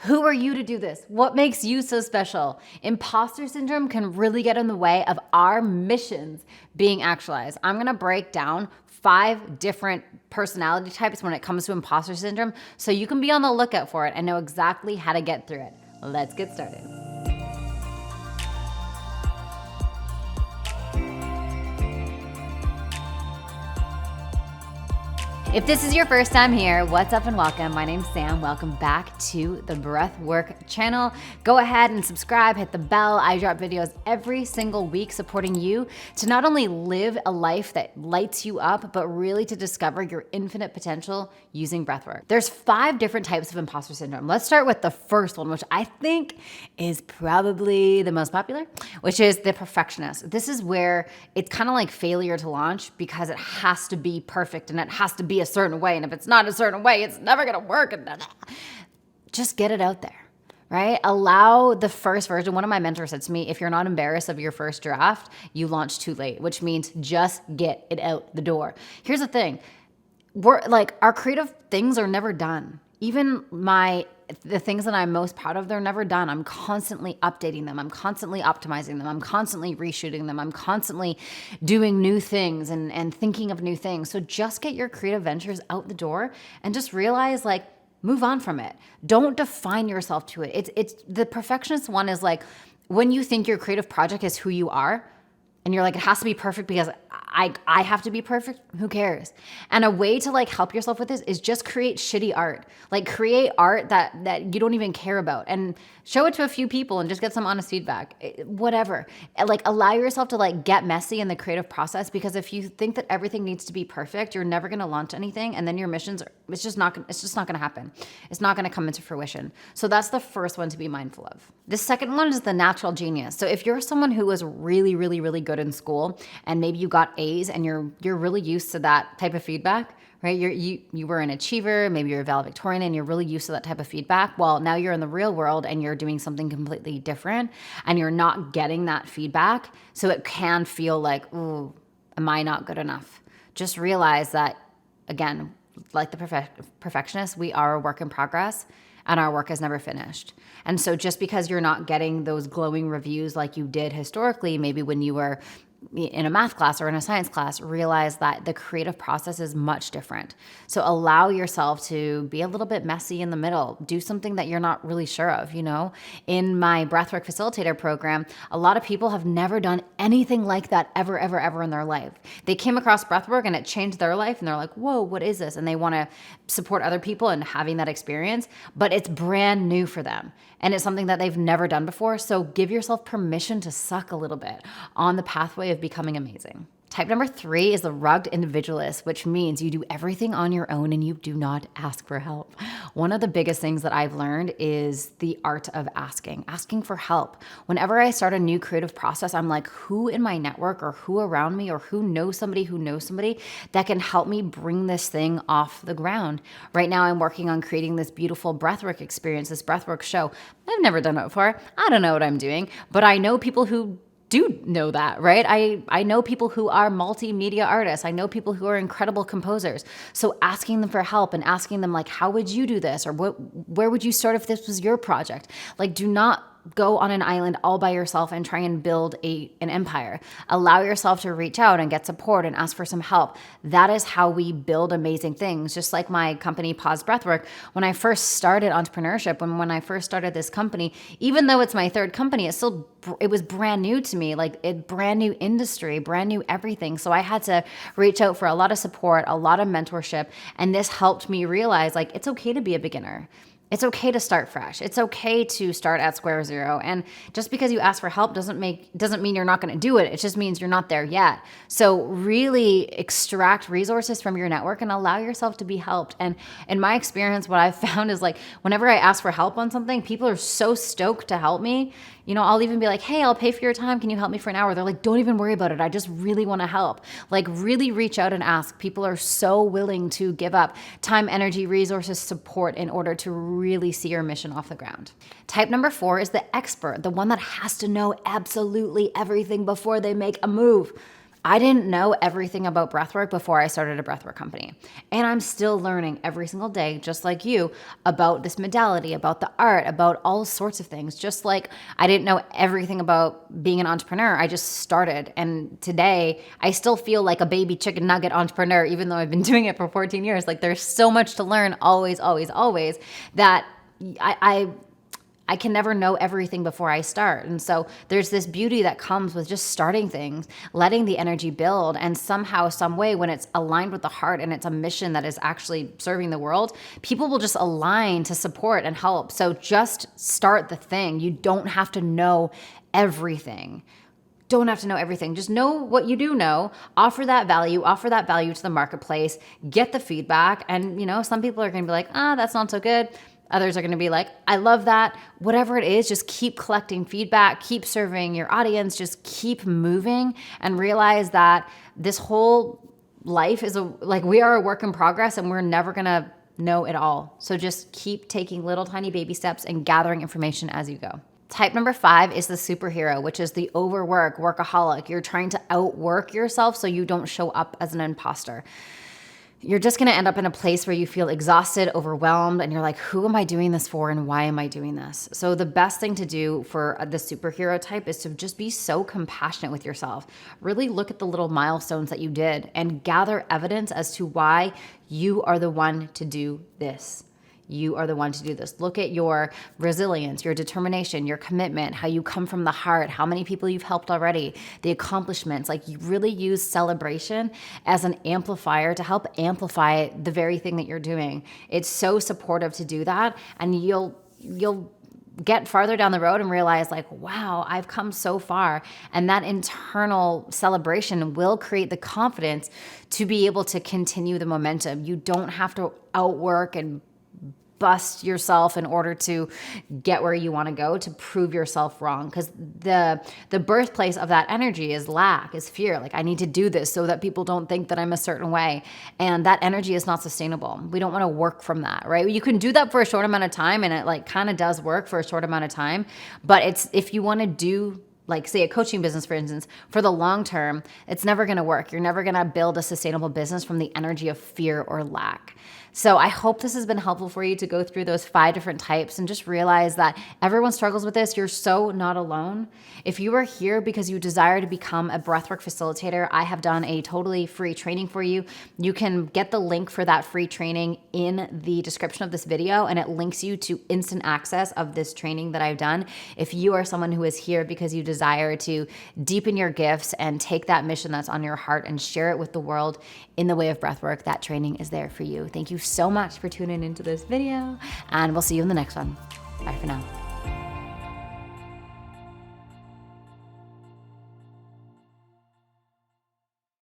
Who are you to do this? What makes you so special? Imposter syndrome can really get in the way of our missions being actualized. I'm gonna break down 5 different personality types when it comes to imposter syndrome so you can be on the lookout for it and know exactly how to get through it. Let's get started. If this is your first time here, what's up and welcome. My name's Sam. Welcome back to the Breathwork channel. Go ahead and subscribe, hit the bell. I drop videos every single week supporting you to not only live a life that lights you up, but really to discover your infinite potential using breathwork. There's 5 different types of imposter syndrome. Let's start with the first one, which I think is probably the most popular, which is the perfectionist. This is where it's kind of like failure to launch because it has to be perfect and it has to be a certain way. And if it's not a certain way, it's never going to work. Just get it out there, right? Allow the first version. One of my mentors said to me, if you're not embarrassed of your first draft, you launch too late, which means just get it out the door. Here's the thing. Our creative things are never done. Even the things that I'm most proud of, they're never done. I'm constantly updating them. I'm constantly optimizing them. I'm constantly reshooting them. I'm constantly doing new things and thinking of new things. So just get your creative ventures out the door and just realize, move on from it. Don't define yourself to it. It's the perfectionist one is like when you think your creative project is who you are and you're like, it has to be perfect because I have to be perfect. Who cares? And a way to help yourself with this is just create shitty art. Create art that you don't even care about and show it to a few people and just get some honest feedback. Whatever. Allow yourself to get messy in the creative process, because if you think that everything needs to be perfect, you're never going to launch anything, and then your missions it's just not going to happen. It's not going to come into fruition. So that's the first one to be mindful of. The second one is the natural genius. So if you're someone who was really, really, really good in school and maybe you got A's and you're really used to that type of feedback, right? You were an achiever, maybe you're a valedictorian and you're really used to that type of feedback. Well, now you're in the real world and you're doing something completely different and you're not getting that feedback. So it can feel like, ooh, am I not good enough? Just realize that, again, like the perfectionist, we are a work in progress and our work is never finished. And so just because you're not getting those glowing reviews like you did historically, maybe when you were in a math class or in a science class, realize that the creative process is much different. So allow yourself to be a little bit messy in the middle. Do something that you're not really sure of, In my Breathwork Facilitator program, a lot of people have never done anything like that ever in their life. They came across breathwork and it changed their life and they're like, whoa, what is this? And they want to support other people in having that experience, but it's brand new for them. And it's something that they've never done before. So give yourself permission to suck a little bit on the pathway of becoming amazing. Type number 3 is the rugged individualist, which means you do everything on your own and you do not ask for help. One of the biggest things that I've learned is the art of asking for help. Whenever I start a new creative process, I'm like, who in my network or who around me or who knows somebody that can help me bring this thing off the ground? Right now, I'm working on creating this beautiful breathwork experience, this breathwork show. I've never done it before. I don't know what I'm doing, but I know people who do know that, right? I know people who are multimedia artists. I know people who are incredible composers. So asking them for help and asking them how would you do this? Or where would you start if this was your project? Do not go on an island all by yourself and try and build an empire. Allow yourself to reach out and get support and ask for some help. That is how we build amazing things. Just like my company, Pause Breathwork, when I first started entrepreneurship, when I first started this company, even though it's my 3rd company, it was brand new to me, a brand new industry, brand new everything. So I had to reach out for a lot of support, a lot of mentorship. And this helped me realize it's okay to be a beginner. It's okay to start fresh. It's okay to start at square zero. And just because you ask for help doesn't mean you're not going to do it. It just means you're not there yet. So really extract resources from your network and allow yourself to be helped. And in my experience, what I've found is whenever I ask for help on something, people are so stoked to help me. I'll even be like, hey, I'll pay for your time. Can you help me for an hour? They're like, don't even worry about it. I just really want to help. Really reach out and ask. People are so willing to give up time, energy, resources, support in order to really see your mission off the ground. Type number 4 is the expert, the one that has to know absolutely everything before they make a move. I didn't know everything about breathwork before I started a breathwork company. And I'm still learning every single day, just like you, about this modality, about the art, about all sorts of things. Just like I didn't know everything about being an entrepreneur. I just started. And today I still feel like a baby chicken nugget entrepreneur, even though I've been doing it for 14 years. Like there's so much to learn always, always, always that I can never know everything before I start. And so there's this beauty that comes with just starting things, letting the energy build, and somehow, some way, when it's aligned with the heart and it's a mission that is actually serving the world, people will just align to support and help. So just start the thing. You don't have to know everything. Don't have to know everything. Just know what you do know, offer that value to the marketplace, get the feedback. And some people are going to be like, that's not so good. Others are going to be like, I love that. Whatever it is, just keep collecting feedback, keep serving your audience, just keep moving, and realize that this whole life is we are a work in progress, and we're never going to know it all. So just keep taking little tiny baby steps and gathering information as you go. Type number 5 is the superhero, which is the overwork, workaholic. You're trying to outwork yourself so you don't show up as an imposter. You're just going to end up in a place where you feel exhausted, overwhelmed, and you're like, who am I doing this for and why am I doing this? So the best thing to do for the superhero type is to just be so compassionate with yourself. Really look at the little milestones that you did and gather evidence as to why you are the one to do this. You are the one to do this. Look at your resilience, your determination, your commitment, how you come from the heart, how many people you've helped already, the accomplishments. Like, you really use celebration as an amplifier to help amplify the very thing that you're doing. It's so supportive to do that, and you'll get farther down the road and realize, like, wow, I've come so far. And that internal celebration will create the confidence to be able to continue the momentum. You don't have to outwork and bust yourself in order to get where you want to go, to prove yourself wrong. Because the birthplace of that energy is lack, is fear. Like, I need to do this so that people don't think that I'm a certain way. And that energy is not sustainable. We don't want to work from that, right? You can do that for a short amount of time, and it kind of does work for a short amount of time. But if you want to do, like, say, a coaching business, for instance, for the long term, it's never going to work. You're never going to build a sustainable business from the energy of fear or lack. So I hope this has been helpful for you to go through those 5 different types and just realize that everyone struggles with this. You're so not alone. If you are here because you desire to become a breathwork facilitator, I have done a totally free training for you. You can get the link for that free training in the description of this video, and it links you to instant access of this training that I've done. If you are someone who is here because you desire to deepen your gifts and take that mission that's on your heart and share it with the world in the way of breathwork, that training is there for you. Thank you so much for tuning into this video, and we'll see you in the next one. Bye for now.